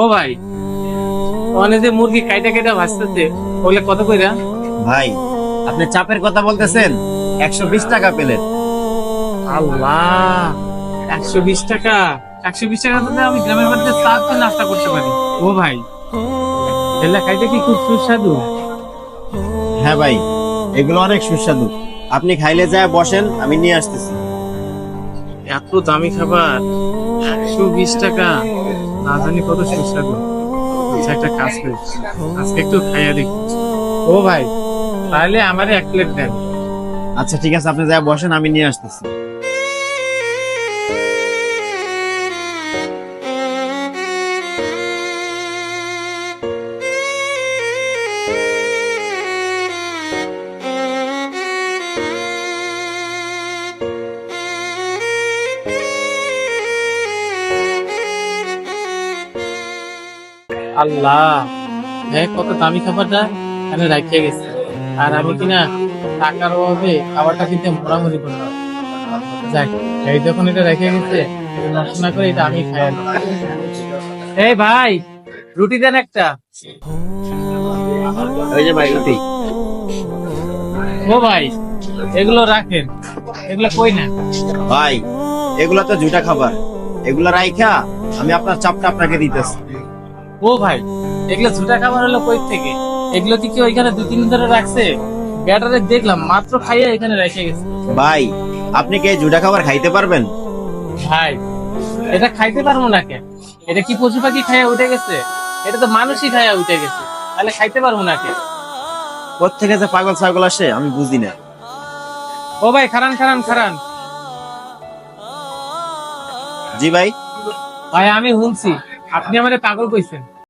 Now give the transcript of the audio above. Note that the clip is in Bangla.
ও ভাই, ওখানে যে মুরগি কাইটা কাইটা ভাজতেছে ওগুলো কত কইরা? ভাই, আপনি চাপের কথা বলতেছেন, 120 টাকা প্লেট। আল্লাহ, 120 টাকা! 120 টাকা তো আমি গ্রামের বাড়িতে চা খেয়ে নাস্তা করতে পারি। ও ভাই, এগুলা খাইতে কি খুব সুস্বাদু? হ্যাঁ ভাই, এগুলো অনেক সুস্বাদু। আপনি খাইলে যায় বসেন, আমি নিয়ে আসতেছি। এত দামি খাবার, 120 টাকা! না জানি কত সুস্বাদু। আচ্ছা, একটা কাজ করি, আজকে একটু খাইয়া দেখি। ও ভাই, তাহলে আমারে 1 প্লেট দেন। আচ্ছা ঠিক আছে, আপনি যায় বসেন, আমি নিয়ে আসতেছি। আল্লাহ, হ্যাঁ, কত দামি খাবারটা এখানে রাখিয়ে গেছে। আর আমি কিনা টাকার অভাবে খাবারটা কিনতে মোড়ামুড়ি করলাম। যাক, এই যখন এটা রেখে গেছে, এটা নষ্ট না করে এটা আমি খাই। এই ভাই, রুটি দেন একটা। ওই যে ভাই, রুটি। ও ভাই, এগুলো রাখেন, এগুলো কই না? ভাই, এগুলো তো জুটা খাবার, এগুলো রাইখা আমি আপনার চাপটা আপনাকে দিতেছি। ও ভাই, এগুলো ঝুটা খাবার হলো কই থেকে? এগুলো কি ওইখানে 2-3 দিন ধরে রাখছে? ব্যাটারে দেখলাম মাত্র খাইয়ে এখানে রেখে গেছে। ভাই, আপনি কি এই জুটা খাবার খাইতে পারবেন? ভাই, এটা খাইতে পারবো না কেন? এটা কি পশু পাখি খাইয়া উঠে গেছে? এটা তো মানুষই খাইয়া উঠে গেছে, তাহলে খাইতে পারবো না কেন? কোত্থেকে যে পাগল ছাগল আসে আমি বুঝি না। ও ভাই, খারান খারান খারান। জি ভাই। ভাই, আমি শুনছি আপনি আমারে পাগল কইছেন।